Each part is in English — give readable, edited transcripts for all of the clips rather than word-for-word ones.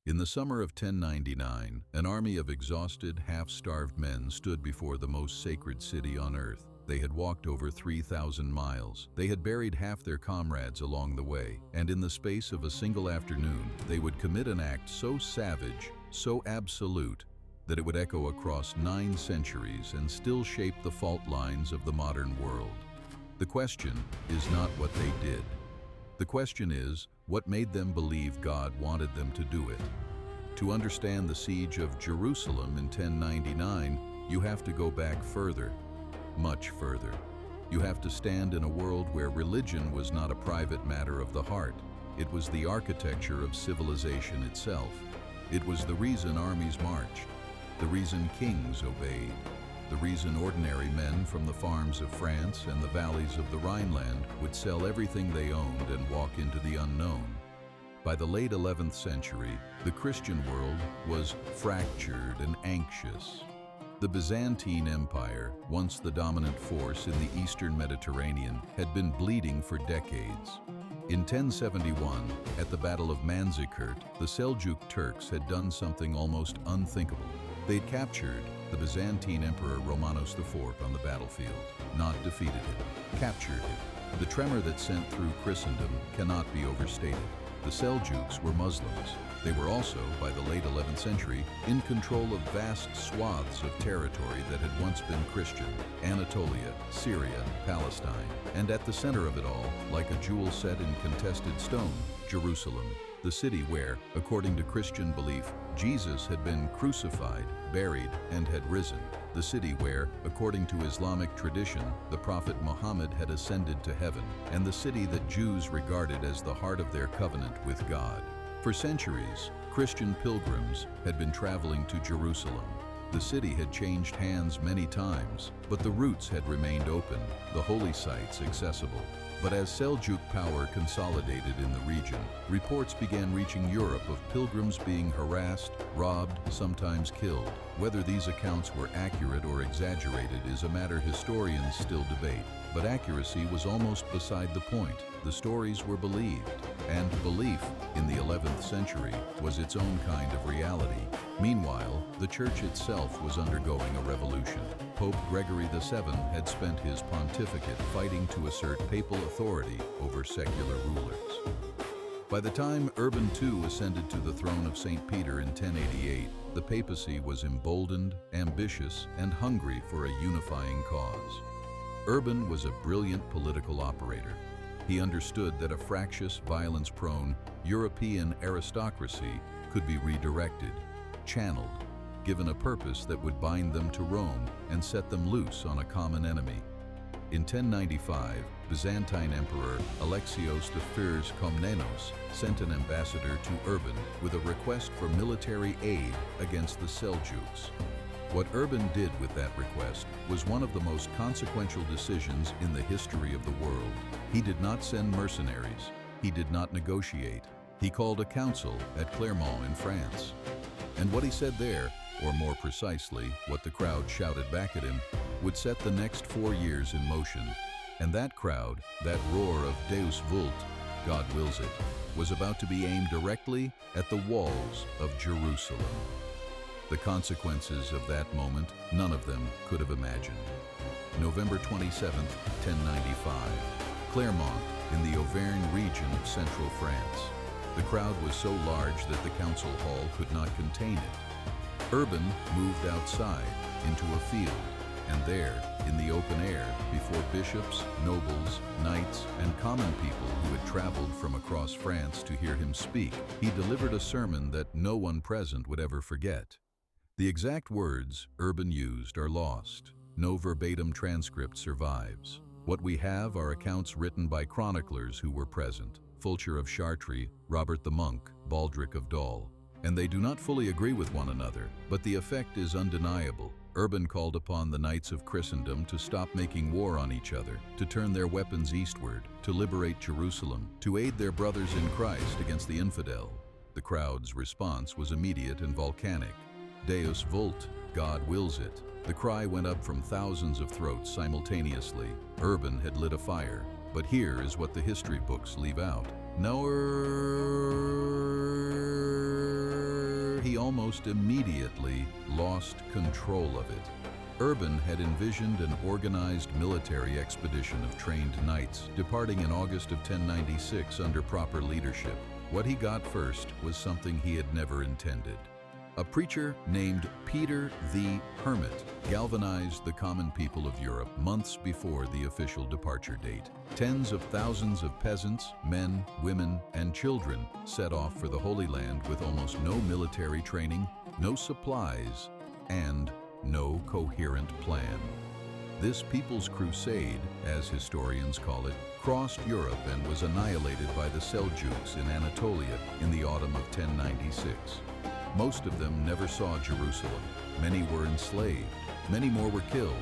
In the summer of 1099, an army of exhausted, half-starved men stood before the most sacred city on earth. They had walked over 3,000 miles. They had buried half their comrades along the way, and in the space of a single afternoon, they would commit an act so savage, so absolute, that it would echo across 9 centuries and still shape the fault lines of the modern world. The question is not what they did. The question is, what made them believe God wanted them to do it? To understand the siege of Jerusalem in 1099, you have to go back further, much further. You have to stand in a world where religion was not a private matter of the heart. It was the architecture of civilization itself. It was the reason armies marched, the reason kings obeyed, the reason ordinary men from the farms of France and the valleys of the Rhineland would sell everything they owned and walk into the unknown. By the late 11th century, the Christian world was fractured and anxious. The Byzantine Empire, once the dominant force in the Eastern Mediterranean, had been bleeding for decades. In 1071, at the Battle of Manzikert, the Seljuk Turks had done something almost unthinkable. They'd captured the Byzantine Emperor Romanos IV on the battlefield, not defeated him, captured him. The tremor that sent through Christendom cannot be overstated. The Seljuks were Muslims. They were also, by the late 11th century, in control of vast swaths of territory that had once been Christian: Anatolia, Syria, Palestine, and at the center of it all, like a jewel set in contested stone, Jerusalem, the city where, according to Christian belief, Jesus had been crucified, buried, and had risen. The city where, according to Islamic tradition, the Prophet Muhammad had ascended to heaven, and the city that Jews regarded as the heart of their covenant with God. For centuries, Christian pilgrims had been traveling to Jerusalem. The city had changed hands many times, but the routes had remained open, the holy sites accessible. But as Seljuk power consolidated in the region, reports began reaching Europe of pilgrims being harassed, robbed, sometimes killed. Whether these accounts were accurate or exaggerated is a matter historians still debate. But accuracy was almost beside the point. The stories were believed, and belief, in the 11th century, was its own kind of reality. Meanwhile, the Church itself was undergoing a revolution. Pope Gregory VII had spent his pontificate fighting to assert papal authority over secular rulers. By the time Urban II ascended to the throne of St. Peter in 1088, the papacy was emboldened, ambitious, and hungry for a unifying cause. Urban was a brilliant political operator. He understood that a fractious, violence-prone European aristocracy could be redirected, channeled, given a purpose that would bind them to Rome and set them loose on a common enemy. In 1095, Byzantine Emperor Alexios I Komnenos sent an ambassador to Urban with a request for military aid against the Seljuks. What Urban did with that request was one of the most consequential decisions in the history of the world. He did not send mercenaries. He did not negotiate. He called a council at Clermont in France. And what he said there, or more precisely, what the crowd shouted back at him, would set the next 4 years in motion. And that crowd, that roar of Deus vult, God wills it, was about to be aimed directly at the walls of Jerusalem. The consequences of that moment, none of them could have imagined. November 27, 1095, Clermont, in the Auvergne region of central France. The crowd was so large that the council hall could not contain it. Urban moved outside, into a field, and there, in the open air, before bishops, nobles, knights, and common people who had traveled from across France to hear him speak, he delivered a sermon that no one present would ever forget. The exact words Urban used are lost. No verbatim transcript survives. What we have are accounts written by chroniclers who were present: Fulcher of Chartres, Robert the Monk, Baldric of Dol. And they do not fully agree with one another, but the effect is undeniable. Urban called upon the knights of Christendom to stop making war on each other, to turn their weapons eastward, to liberate Jerusalem, to aid their brothers in Christ against the infidel. The crowd's response was immediate and volcanic. Deus vult, God wills it. The cry went up from thousands of throats simultaneously. Urban had lit a fire, but here is what the history books leave out. No almost immediately lost control of it. Urban had envisioned an organized military expedition of trained knights departing in August of 1096 under proper leadership. What he got first was something he had never intended. A preacher named Peter the Hermit galvanized the common people of Europe months before the official departure date. Tens of thousands of peasants, men, women, and children set off for the Holy Land with almost no military training, no supplies, and no coherent plan. This People's Crusade, as historians call it, crossed Europe and was annihilated by the Seljuks in Anatolia in the autumn of 1096. Most of them never saw Jerusalem. Many were enslaved. Many more were killed.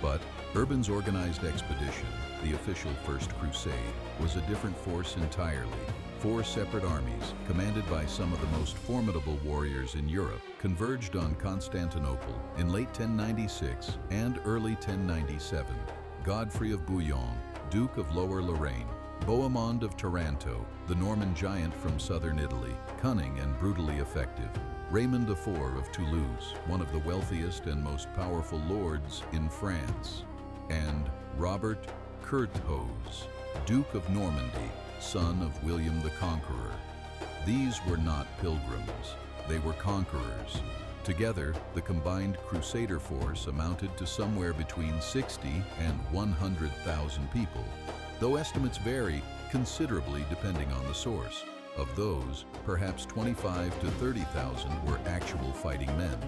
But Urban's organized expedition, the official First Crusade, was a different force entirely. 4 separate armies, commanded by some of the most formidable warriors in Europe, converged on Constantinople in late 1096 and early 1097. Godfrey of Bouillon, Duke of Lower Lorraine, Bohemond of Taranto, the Norman giant from southern Italy, cunning and brutally effective, Raymond IV of Toulouse, one of the wealthiest and most powerful lords in France, and Robert Curthose, Duke of Normandy, son of William the Conqueror. These were not pilgrims, they were conquerors. Together, the combined Crusader force amounted to somewhere between 60 and 100,000 people, though estimates vary considerably depending on the source. Of those, perhaps 25 to 30,000 were actual fighting men.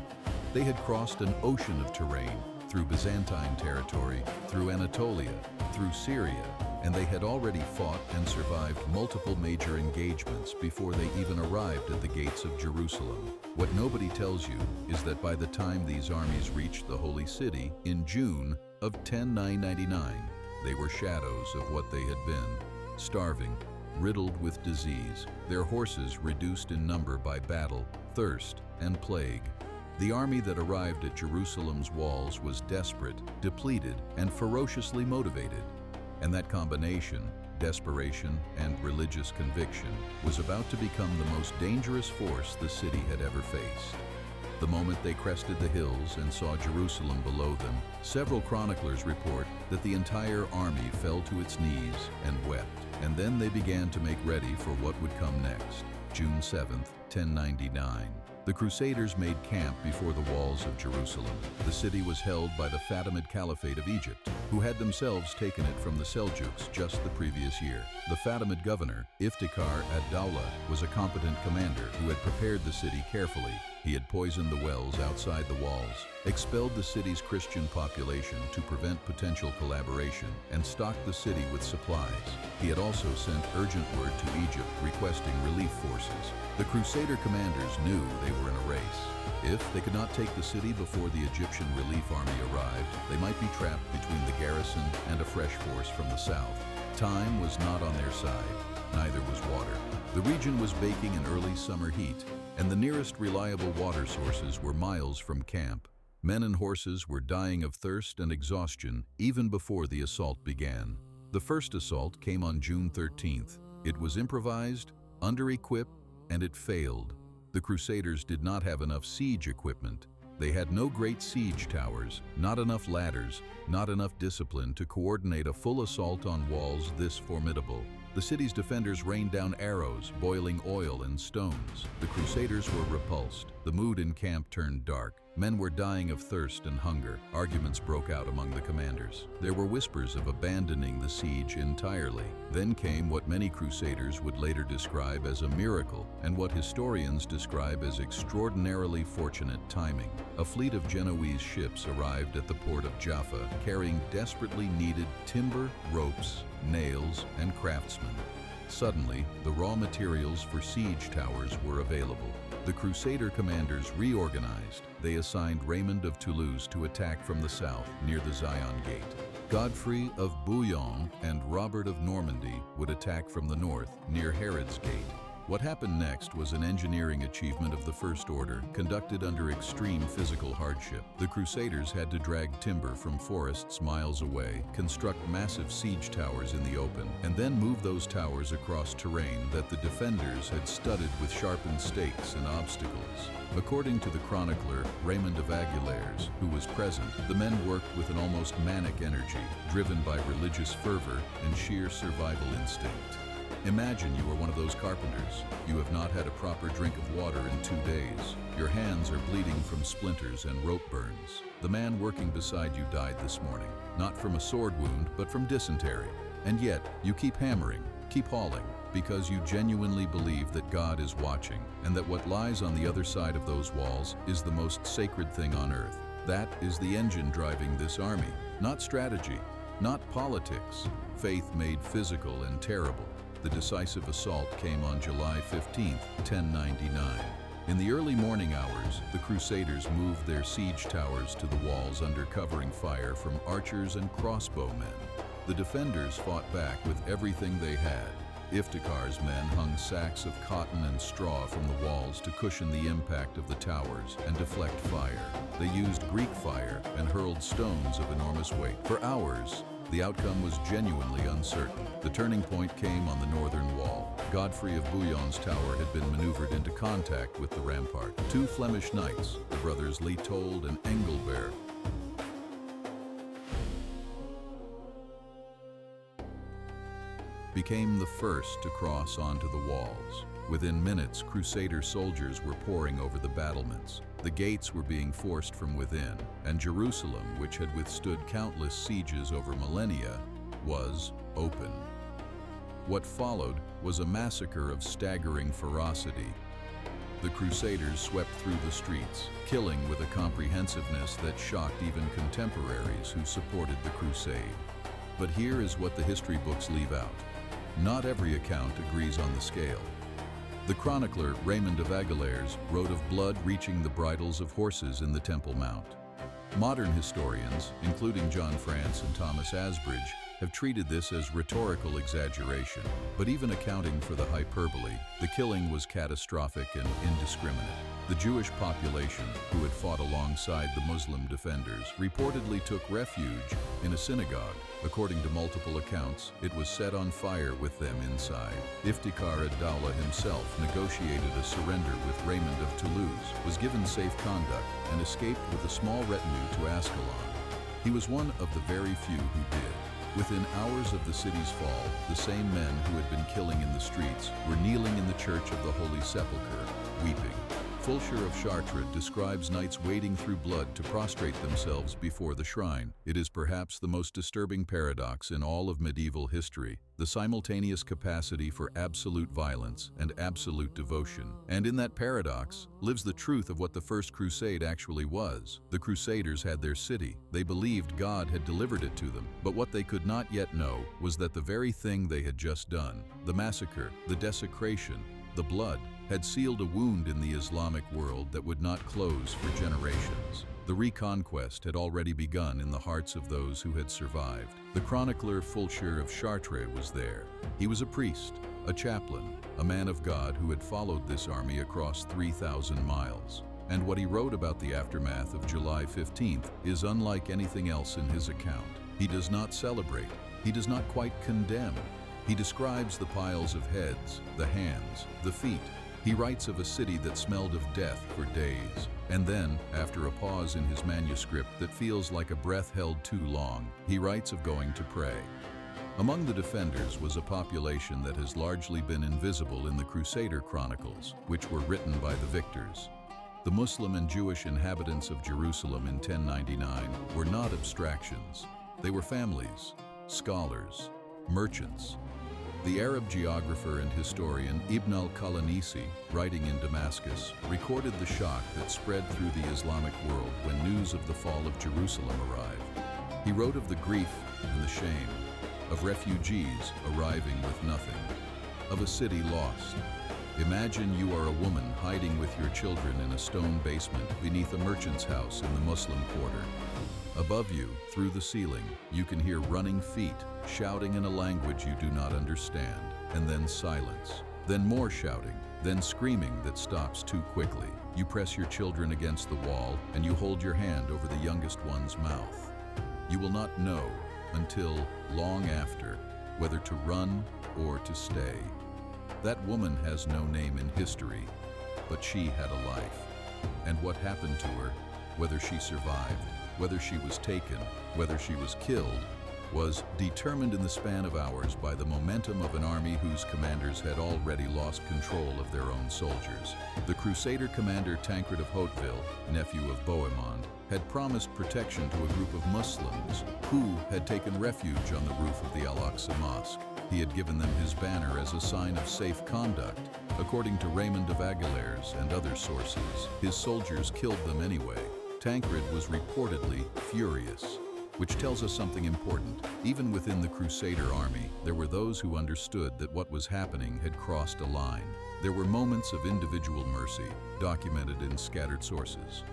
They had crossed an ocean of terrain, through Byzantine territory, through Anatolia, through Syria, and they had already fought and survived multiple major engagements before they even arrived at the gates of Jerusalem. What nobody tells you is that by the time these armies reached the Holy City in June of 1099, they were shadows of what they had been, starving, riddled with disease, their horses reduced in number by battle, thirst, and plague. The army that arrived at Jerusalem's walls was desperate, depleted, and ferociously motivated. And that combination, desperation and religious conviction, was about to become the most dangerous force the city had ever faced. The moment they crested the hills and saw Jerusalem below them, several chroniclers report that the entire army fell to its knees and wept. And then they began to make ready for what would come next. June 7th, 1099. The Crusaders made camp before the walls of Jerusalem. The city was held by the Fatimid Caliphate of Egypt, who had themselves taken it from the Seljuks just the previous year. The Fatimid governor, Iftikhar ad-Dawla, was a competent commander who had prepared the city carefully. He had poisoned the wells outside the walls, expelled the city's Christian population to prevent potential collaboration, and stocked the city with supplies. He had also sent urgent word to Egypt requesting relief forces. The Crusader commanders knew they were in a race. If they could not take the city before the Egyptian relief army arrived, they might be trapped between the garrison and a fresh force from the south. Time was not on their side, neither was water. The region was baking in early summer heat, and the nearest reliable water sources were miles from camp. Men and horses were dying of thirst and exhaustion even before the assault began. The first assault came on June 13th. It was improvised, under-equipped, and it failed. The Crusaders did not have enough siege equipment. They had no great siege towers, not enough ladders, not enough discipline to coordinate a full assault on walls this formidable. The city's defenders rained down arrows, boiling oil, and stones. The Crusaders were repulsed. The mood in camp turned dark. Men were dying of thirst and hunger. Arguments broke out among the commanders. There were whispers of abandoning the siege entirely. Then came what many Crusaders would later describe as a miracle, and what historians describe as extraordinarily fortunate timing. A fleet of Genoese ships arrived at the port of Jaffa, carrying desperately needed timber, ropes, nails, and craftsmen. Suddenly, the raw materials for siege towers were available. The Crusader commanders reorganized. They assigned Raymond of Toulouse to attack from the south, near the Zion Gate. Godfrey of Bouillon and Robert of Normandy would attack from the north, near Herod's Gate. What happened next was an engineering achievement of the First Order, conducted under extreme physical hardship. The Crusaders had to drag timber from forests miles away, construct massive siege towers in the open, and then move those towers across terrain that the defenders had studded with sharpened stakes and obstacles. According to the chronicler Raymond of Aguilers, who was present, the men worked with an almost manic energy, driven by religious fervor and sheer survival instinct. Imagine you are one of those carpenters. You have not had a proper drink of water in 2 days. Your hands are bleeding from splinters and rope burns. The man working beside you died this morning, not from a sword wound, but from dysentery. And yet, you keep hammering, keep hauling, because you genuinely believe that God is watching, and that what lies on the other side of those walls is the most sacred thing on earth. That is the engine driving this army, not strategy, not politics. Faith made physical and terrible. The decisive assault came on July 15, 1099. In the early morning hours, the Crusaders moved their siege towers to the walls under covering fire from archers and crossbowmen. The defenders fought back with everything they had. Iftikhar's men hung sacks of cotton and straw from the walls to cushion the impact of the towers and deflect fire. They used Greek fire and hurled stones of enormous weight. For hours, the outcome was genuinely uncertain. The turning point came on the northern wall. Godfrey of Bouillon's tower had been maneuvered into contact with the rampart. 2 Flemish knights, the brothers Leopold and Engelbert, became the first to cross onto the walls. Within minutes, Crusader soldiers were pouring over the battlements. The gates were being forced from within, and Jerusalem, which had withstood countless sieges over millennia, was open. What followed was a massacre of staggering ferocity. The Crusaders swept through the streets, killing with a comprehensiveness that shocked even contemporaries who supported the crusade. But here is what the history books leave out. Not every account agrees on the scale. The chronicler Raymond of Aguilers wrote of blood reaching the bridles of horses in the Temple Mount. Modern historians, including John France and Thomas Asbridge, have treated this as rhetorical exaggeration. But even accounting for the hyperbole, the killing was catastrophic and indiscriminate. The Jewish population, who had fought alongside the Muslim defenders, reportedly took refuge in a synagogue. According to multiple accounts, it was set on fire with them inside. Iftikhar ad-Dawla himself negotiated a surrender with Raymond of Toulouse, was given safe conduct, and escaped with a small retinue to Ascalon. He was one of the very few who did. Within hours of the city's fall, the same men who had been killing in the streets were kneeling in the Church of the Holy Sepulchre, weeping. Fulcher of Chartres describes knights wading through blood to prostrate themselves before the shrine. It is perhaps the most disturbing paradox in all of medieval history, the simultaneous capacity for absolute violence and absolute devotion. And in that paradox lives the truth of what the First Crusade actually was. The Crusaders had their city. They believed God had delivered it to them. But what they could not yet know was that the very thing they had just done, the massacre, the desecration, the blood, had sealed a wound in the Islamic world that would not close for generations. The reconquest had already begun in the hearts of those who had survived. The chronicler Fulcher of Chartres was there. He was a priest, a chaplain, a man of God who had followed this army across 3,000 miles. And what he wrote about the aftermath of July 15th is unlike anything else in his account. He does not celebrate. He does not quite condemn. He describes the piles of heads, the hands, the feet. He writes of a city that smelled of death for days. And then, after a pause in his manuscript that feels like a breath held too long, he writes of going to pray. Among the defenders was a population that has largely been invisible in the Crusader chronicles, which were written by the victors. The Muslim and Jewish inhabitants of Jerusalem in 1099 were not abstractions. They were families, scholars, merchants. The Arab geographer and historian Ibn al-Qalanisi, writing in Damascus, recorded the shock that spread through the Islamic world when news of the fall of Jerusalem arrived. He wrote of the grief and the shame, of refugees arriving with nothing, of a city lost. Imagine you are a woman hiding with your children in a stone basement beneath a merchant's house in the Muslim quarter. Above you, through the ceiling, you can hear running feet, shouting in a language you do not understand, and then silence. Then more shouting, then screaming that stops too quickly. You press your children against the wall and you hold your hand over the youngest one's mouth. You will not know until long after whether to run or to stay. That woman has no name in history, but she had a life. And what happened to her, whether she survived, whether she was taken, whether she was killed, was determined in the span of hours by the momentum of an army whose commanders had already lost control of their own soldiers. The Crusader commander Tancred of Hauteville, nephew of Bohemond, had promised protection to a group of Muslims who had taken refuge on the roof of the Al-Aqsa Mosque. He had given them his banner as a sign of safe conduct. According to Raymond of Aguilers and other sources, his soldiers killed them anyway. Tancred was reportedly furious, which tells us something important. Even within the Crusader army, there were those who understood that what was happening had crossed a line. There were moments of individual mercy, documented in scattered sources.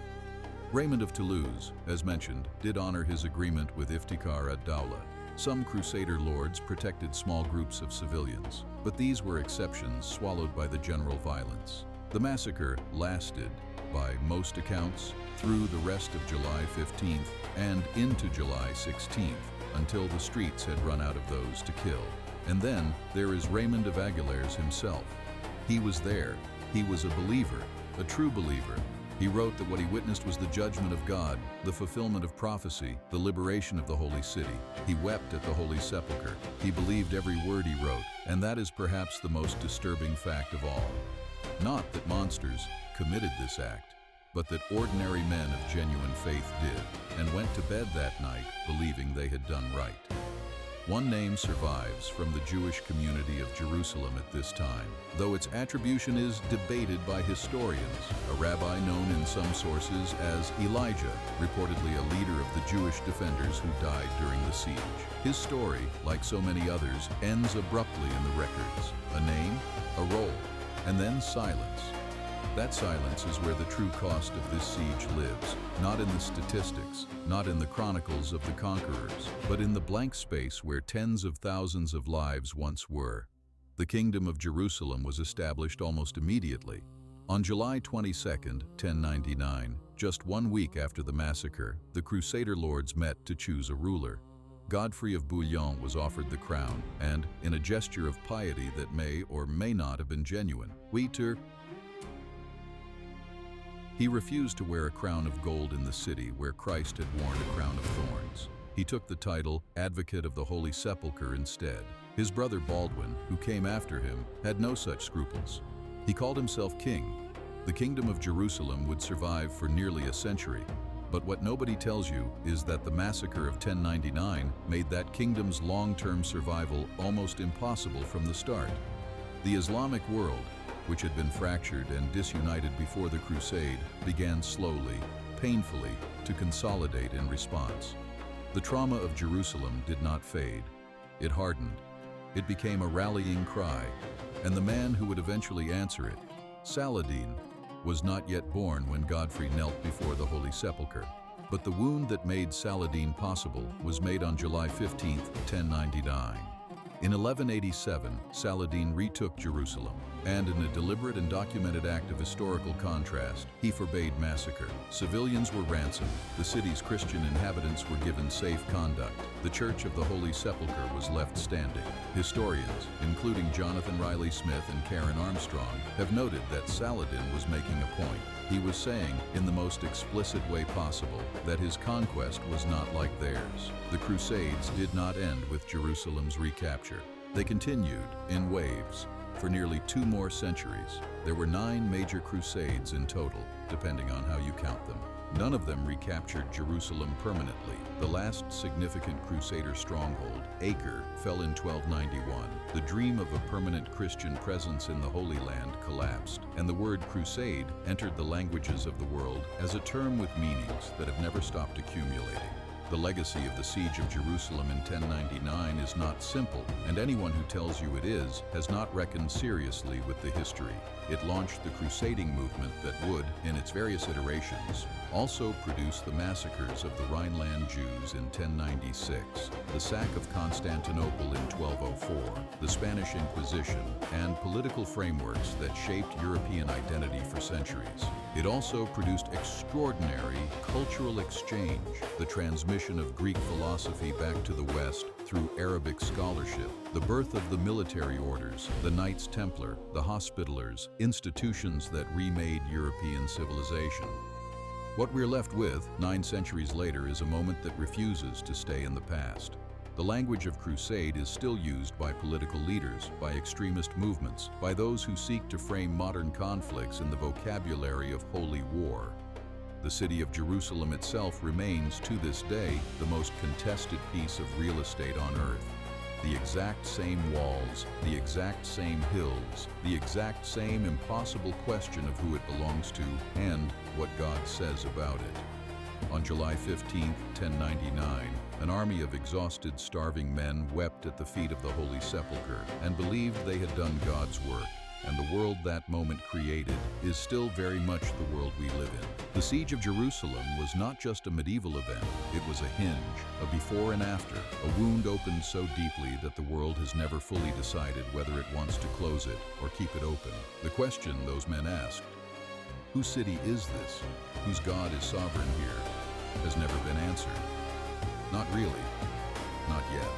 Raymond of Toulouse, as mentioned, did honor his agreement with Iftikhar ad-Dawla. Some Crusader lords protected small groups of civilians, but these were exceptions swallowed by the general violence. The massacre lasted, by most accounts, through the rest of July 15th and into July 16th, until the streets had run out of those to kill. And then there is Raymond of Aguilers himself. He was there. He was a believer, a true believer. He wrote that what he witnessed was the judgment of God, the fulfillment of prophecy, the liberation of the holy city. He wept at the Holy Sepulchre. He believed every word he wrote, and that is perhaps the most disturbing fact of all. Not that monsters committed this act, but that ordinary men of genuine faith did, and went to bed that night believing they had done right. One name survives from the Jewish community of Jerusalem at this time, though its attribution is debated by historians. A rabbi known in some sources as Elijah, reportedly a leader of the Jewish defenders who died during the siege. His story, like so many others, ends abruptly in the records. A name, a role, and then silence. That silence is where the true cost of this siege lives, not in the statistics, not in the chronicles of the conquerors, but in the blank space where tens of thousands of lives once were. The Kingdom of Jerusalem was established almost immediately. On July 22, 1099, just 1 week after the massacre, the Crusader lords met to choose a ruler. Godfrey of Bouillon was offered the crown, and, in a gesture of piety that may or may not have been genuine, he refused to wear a crown of gold in the city where Christ had worn a crown of thorns. He took the title Advocate of the Holy Sepulchre instead. His brother Baldwin, who came after him, had no such scruples. He called himself king. The Kingdom of Jerusalem would survive for nearly a century, but what nobody tells you is that the massacre of 1099 made that kingdom's long-term survival almost impossible from the start. The Islamic world, which had been fractured and disunited before the Crusade, began slowly, painfully, to consolidate in response. The trauma of Jerusalem did not fade. It hardened. It became a rallying cry, and the man who would eventually answer it, Saladin, was not yet born when Godfrey knelt before the Holy Sepulchre. But the wound that made Saladin possible was made on July 15, 1099. In 1187, Saladin retook Jerusalem, and in a deliberate and documented act of historical contrast, he forbade massacre. Civilians were ransomed, the city's Christian inhabitants were given safe conduct, the Church of the Holy Sepulchre was left standing. Historians, including Jonathan Riley Smith and Karen Armstrong, have noted that Saladin was making a point. He was saying, in the most explicit way possible, that his conquest was not like theirs. The Crusades did not end with Jerusalem's recapture. They continued, in waves, for nearly 2 more centuries. There were 9 major crusades in total, depending on how you count them. None of them recaptured Jerusalem permanently. The last significant Crusader stronghold, Acre, fell in 1291. The dream of a permanent Christian presence in the Holy Land collapsed, and the word crusade entered the languages of the world as a term with meanings that have never stopped accumulating. The legacy of the Siege of Jerusalem in 1099 is not simple, and anyone who tells you it is has not reckoned seriously with the history. It launched the crusading movement that would, in its various iterations, also produce the massacres of the Rhineland Jews in 1096, the sack of Constantinople in 1204, the Spanish Inquisition, and political frameworks that shaped European identity for centuries. It also produced extraordinary cultural exchange, the transmission of Greek philosophy back to the West through Arabic scholarship, the birth of the military orders, the Knights Templar, the Hospitallers, institutions that remade European civilization. What we're left with, 9 centuries later, is a moment that refuses to stay in the past. The language of crusade is still used by political leaders, by extremist movements, by those who seek to frame modern conflicts in the vocabulary of holy war. The city of Jerusalem itself remains, to this day, the most contested piece of real estate on earth. The exact same walls, the exact same hills, the exact same impossible question of who it belongs to and what God says about it. On July 15, 1099, an army of exhausted, starving men wept at the feet of the Holy Sepulchre and believed they had done God's work, and the world that moment created is still very much the world we live in. The Siege of Jerusalem was not just a medieval event, it was a hinge, a before and after, a wound opened so deeply that the world has never fully decided whether it wants to close it or keep it open. The question those men asked, whose city is this? Whose God is sovereign here? Has never been answered. Not really. Not yet.